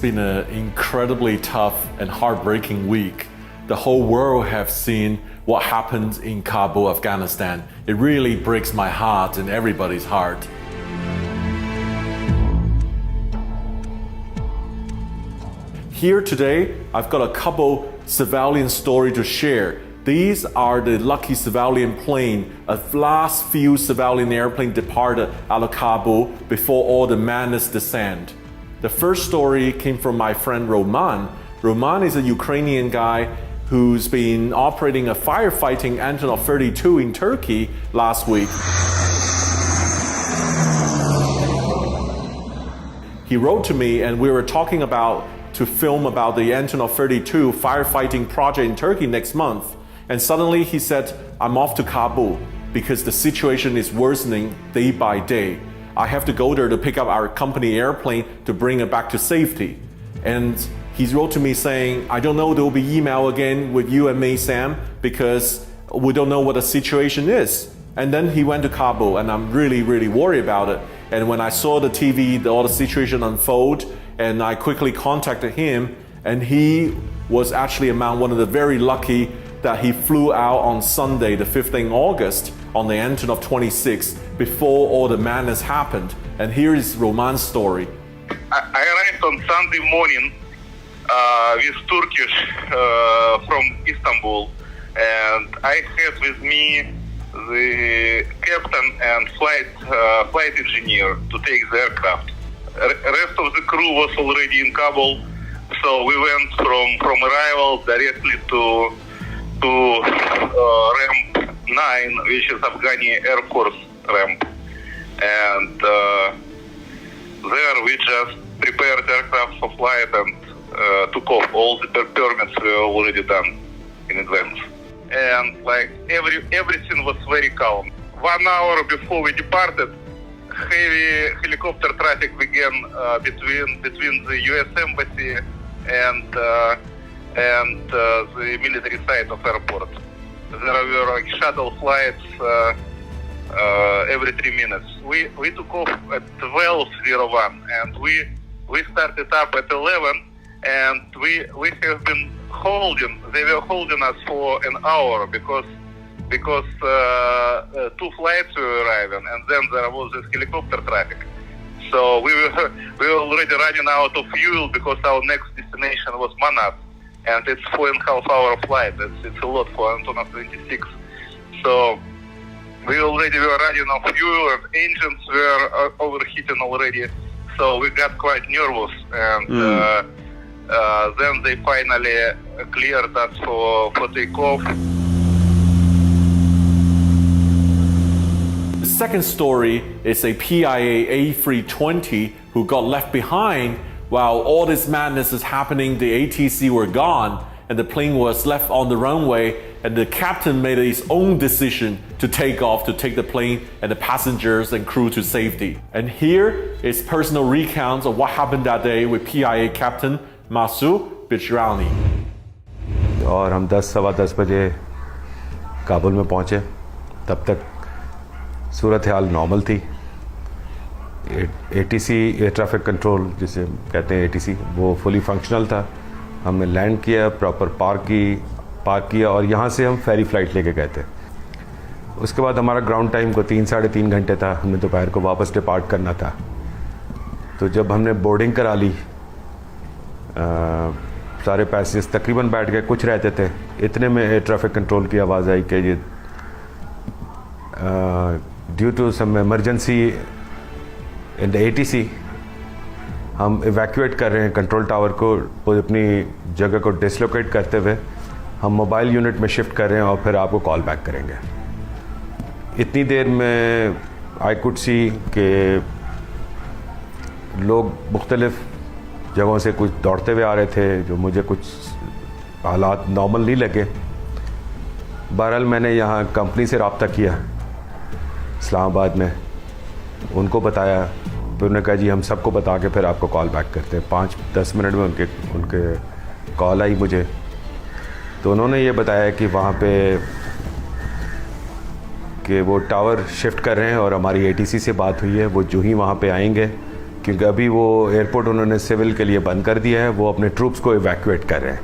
been an incredibly tough and heartbreaking week. The whole world have seen what happened in Kabul, Afghanistan. It really breaks my heart and everybody's heart. Here today, I've got a couple civilian stories to share. These are the lucky civilian plane, a last few civilian airplane departed out of Kabul before all the madness descend. The first story came from my friend Roman. Roman is a Ukrainian guy who's been operating a firefighting Antonov 32 in Turkey last week. He wrote to me and we were talking to film about the Antonov 32 firefighting project in Turkey next month. And suddenly he said, I'm off to Kabul because the situation is worsening day by day. I have to go there to pick up our company airplane to bring it back to safety. And he wrote to me saying, I don't know, there will be email again with you and me, Sam, because we don't know what the situation is. And then he went to Kabul and I'm really, really worried about it. And when I saw the TV, all the situation unfold, and I quickly contacted him, and he was actually among one of the very lucky that he flew out on Sunday, the 15th August, on the Antonov 26 before all the madness happened. And here is Roman's story. I arrived on Sunday morning with Turkish from Istanbul, and I had with me the captain and flight engineer to take the aircraft. Rest of the crew was already in Kabul, so we went from arrival directly to ramp 9, which is Afghani Air Force ramp, and there we just prepared aircraft for flight and took off. All the permits were already done in advance, and like everything was very calm. 1 hour before we departed, heavy helicopter traffic began between the U.S. embassy and the military side of airport. There were like shuttle flights every 3 minutes. We took off at 12:01 and we started up at 11, and we have been they were holding us for an hour because 2 flights were arriving, and then there was this helicopter traffic. So we were already running out of fuel because our next destination was Manat, and it's 4.5 hour flight. It's a lot for Antonov 26. So we already were running out of fuel, and engines were overheating already. So we got quite nervous, and then they finally cleared us for takeoff. The second story is a PIA A320 who got left behind while all this madness is happening. The ATC were gone and the plane was left on the runway, and the captain made his own decision to take off to take the plane and the passengers and crew to safety. And here is personal recounts of what happened that day with PIA captain Masoud Bijrani. और हम 10-10:15 बजे काबुल में पहुँचे. तब तक सूरत हाल normal थी. ATC air traffic control जिसे कहते हैं ATC, वो फुली फंक्शनल था. हमने लैंड किया, प्रॉपर पार्क किया और यहाँ से हम फेरी फ़्लाइट लेके गए थे. उसके बाद हमारा ग्राउंड टाइम को 3-3.5 घंटे था. हमने दोपहर को वापस डिपार्ट करना था. तो जब हमने बोर्डिंग करा ली, सारे पैसेंजर्स तकरीबन बैठ गए, कुछ रहते थे. इतने में एयर ट्रैफिक कंट्रोल की आवाज़ आई कि ये due to some emergency in the ATC हम इवैक्यूएट कर रहे हैं. कंट्रोल टावर को अपनी जगह को डिसलोकेट करते हुए हम मोबाइल यूनिट में शिफ्ट कर रहे हैं और फिर आपको कॉल बैक करेंगे. इतनी देर में आई कुड सी कि लोग मुख्तलिफ जगहों से कुछ दौड़ते हुए आ रहे थे, जो मुझे कुछ हालात नॉर्मल नहीं लगे. बहरहाल मैंने यहाँ कंपनी से रब्ता किया इस्लामाबाद में, उनको बताया. फिर उन्होंने कहा जी हम सबको बता के फिर आपको कॉल बैक करते हैं. 5-10 मिनट में उनके कॉल आई मुझे. तो उन्होंने ये बताया कि वहाँ पे कि वो टावर शिफ्ट कर रहे हैं और हमारी ATC से बात हुई है. वो जो ही वहाँ पे आएंगे क्योंकि अभी वो एयरपोर्ट उन्होंने सिविल के लिए बंद कर दिया है, वो अपने ट्रूप्स को इवैक्यूएट कर रहे हैं,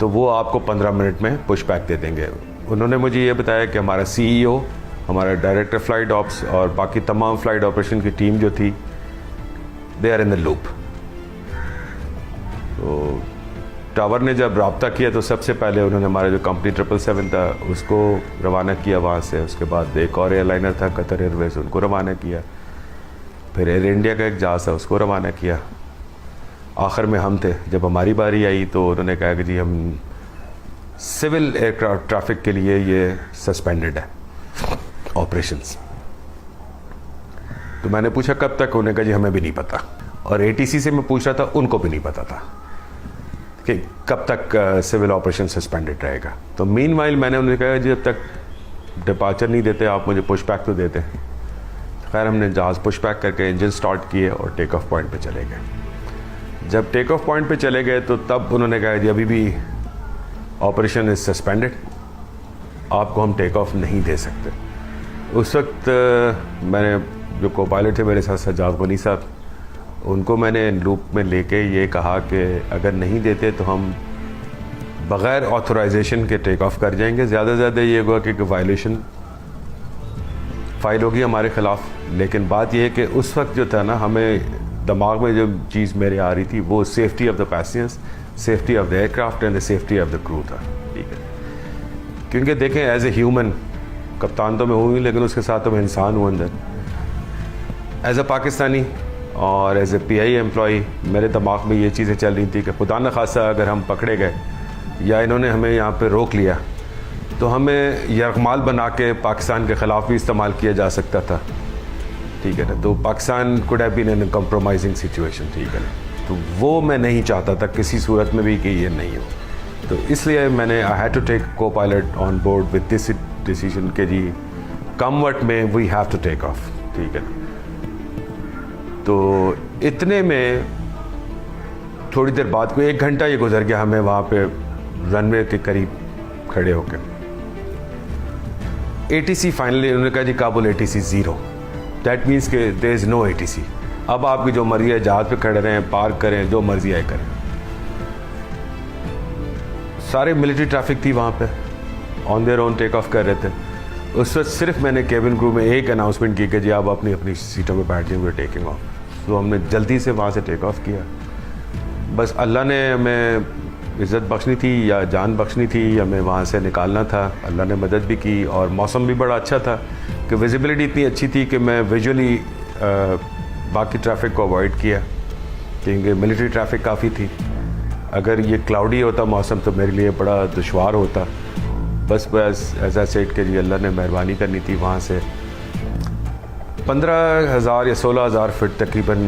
तो वो आपको 15 मिनट में पुश बैक दे देंगे। उन्होंने मुझे ये बताया कि हमारा CEO, हमारा डायरेक्टर फ्लाइट ऑप्स और बाकी तमाम फ्लाइट ऑपरेशन की टीम जो थी, they are in the loop. तो टावर ने जब रब्ता किया तो सबसे पहले उन्होंने हमारा जो कंपनी 777 था उसको रवाना किया वहाँ से, उसके बाद एक और एयरलाइनर था कतर एयरवेज, उनको रवाना किया, फिर एयर इंडिया का एक जहाज़ था उसको रवाना किया। आखिर में हम थे, जब हमारी बारी आई तो उन्होंने कहा कि जी हम सिविल एयरक्राफ्ट ट्रैफिक के लिए ये सस्पेंडेड है ऑपरेशंस। तो मैंने पूछा कब तक, उन्होंने कहा जी हमें भी नहीं पता, और ATC से मैं पूछ रहा था, उनको भी नहीं पता था कि कब तक सिविल ऑपरेशन सस्पेंडेड रहेगा। तो मीनवाइल मैंने उन्हें कहा जब तक डिपार्चर नहीं देते आप मुझे पुश बैक तो देते। खैर हमने जहाज़ पुश बैक करके इंजन स्टार्ट किए और टेक ऑफ पॉइंट पे चले गए। जब टेक ऑफ पॉइंट पे चले गए तो तब उन्होंने कहा जी अभी भी ऑपरेशन इज़ सस्पेंडेड, आपको हम टेक ऑफ नहीं दे सकते। उस वक्त मैंने जो को पायलट थे मेरे साथ सज्जाद गनी साहब, उनको मैंने लूप में लेके ये कहा कि अगर नहीं देते तो हम बग़ैर ऑथराइजेशन के टेक ऑफ कर जाएंगे। ज़्यादा से ज़्यादा ये होगा कि वायलेशन फाइल होगी हमारे ख़िलाफ़। लेकिन बात यह है कि उस वक्त जो था ना, हमें दिमाग में जो चीज़ मेरे आ रही थी वो safety of the passengers, safety of the aircraft and the safety of the crew था। ठीक है, क्योंकि देखें एज ए ह्यूमन, कप्तान तो मैं हूँ ही लेकिन उसके साथ तो मैं इंसान हूँ अंदर। एज ए पाकिस्तानी और एज ए PI एम्प्लॉई मेरे दिमाग में ये चीज़ें चल रही थी कि खुदा न खासा अगर हम पकड़े गए या इन्होंने हमें यहाँ पे रोक लिया तो हमें यरगमाल बना के पाकिस्तान के ख़िलाफ़ भी इस्तेमाल किया जा सकता था। ठीक है ना, तो Pakistan could have been in compromising situation. ठीक है ना, तो वो मैं नहीं चाहता था किसी सूरत में भी कि ये नहीं हो। तो इसलिए मैंने I had to take copilot on board with this decision के जी come what may we have to take off. ठीक है ना, तो इतने में थोड़ी देर बाद को 1 घंटा ये गुजर गया हमें वहाँ पे रनवे के करीब खड़े होकर। ATC फाइनली उन्होंने कहा जी काबुल ATC 0, दैट मीन्स के देयर इज़ नो ATC। अब आपकी जो मर्जी है जहाज़ पे खड़े रहें, पार्क करें, जो मर्जी आए करें। सारे मिलिट्री ट्रैफिक थी वहाँ पे, on their own take off कर रहे थे। उस वक्त सिर्फ मैंने केबिन क्रू में एक अनाउंसमेंट की कि जी आप अपनी अपनी सीटों पे बैठ जाएंगे, टेकिंग ऑफ। तो हमने जल्दी से वहाँ से टेक ऑफ किया। बस अल्लाह ने हमें इज़्ज़त बख्शनी थी या जान बख्शनी थी, हमें वहाँ से निकालना था। अल्लाह ने मदद भी की और मौसम भी बड़ा अच्छा था कि विजिबिलिटी इतनी अच्छी थी कि मैं विजुअली बाकी ट्रैफिक को अवॉइड किया, क्योंकि मिलिट्री ट्रैफिक काफ़ी थी। अगर ये क्लाउडी होता मौसम तो मेरे लिए बड़ा दुश्वार होता। बस ऐसा सेट के जी अल्लाह ने मेहरबानी करनी थी। वहाँ से 15,000 या 16,000 फीट तकरीबन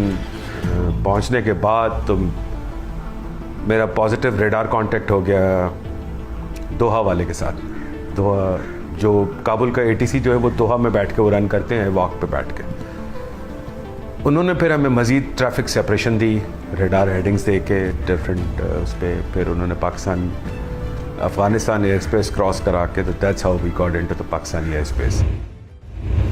पहुँचने के बाद तो मेरा पॉजिटिव रेडार कांटेक्ट हो गया दोहा वाले के साथ। दोहा जो काबुल का ATC जो है वो दोहा में बैठ के वो रन करते हैं, वॉक पे बैठ के। उन्होंने फिर हमें मज़ीद ट्रैफिक सेपरेशन दी, रेडार हेडिंग्स दे के डिफरेंट उस पर। फिर उन्होंने Pakistan Afghanistan air space cross करा के, तो that's how we got into the Pakistani air space.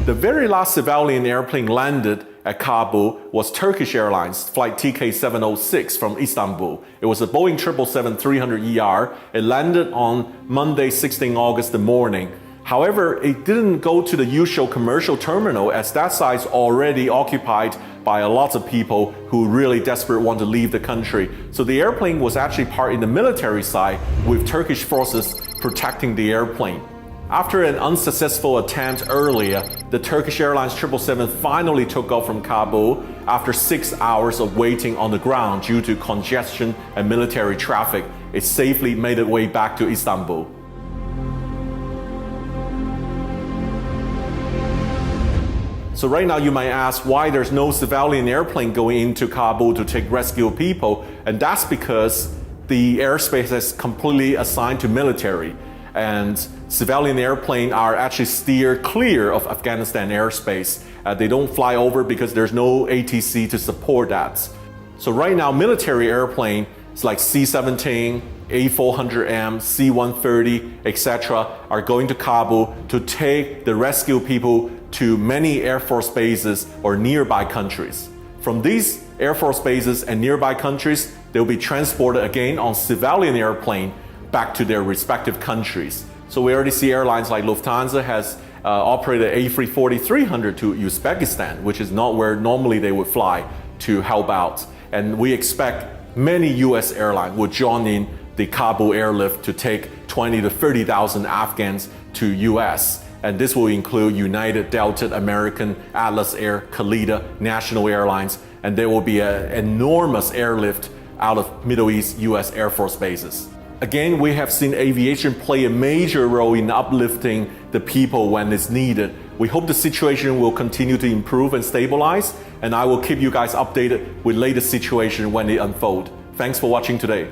The very last civilian airplane landed at Kabul was Turkish Airlines flight TK706 from Istanbul. It was a Boeing 777-300ER. It landed on Monday, 16 August the morning. However, it didn't go to the usual commercial terminal as that site's already occupied by a lot of people who really desperate want to leave the country. So the airplane was actually parked in the military side with Turkish forces protecting the airplane. After an unsuccessful attempt earlier, the Turkish Airlines 777 finally took off from Kabul after 6 hours of waiting on the ground due to congestion and military traffic. It safely made its way back to Istanbul. So right now you might ask why there's no civilian airplane going into Kabul to take rescue people, and that's because the airspace is completely assigned to military, and civilian airplanes are actually steered clear of Afghanistan airspace. They don't fly over because there's no ATC to support that. So right now military airplanes like C-17, A400M, C-130, etc. are going to Kabul to take the rescue people to many Air Force bases or nearby countries. From these Air Force bases and nearby countries, they will be transported again on civilian airplane back to their respective countries. So we already see airlines like Lufthansa has operated A340-300 to Uzbekistan, which is not where normally they would fly to help out. And we expect many US airlines will join in the Kabul airlift to take 20 to 30,000 Afghans to US. And this will include United, Delta, American, Atlas Air, Khalida, National Airlines, and there will be an enormous airlift out of Middle East US Air Force bases. Again, we have seen aviation play a major role in uplifting the people when it's needed. We hope the situation will continue to improve and stabilize, and I will keep you guys updated with latest situation when it unfolds. Thanks for watching today.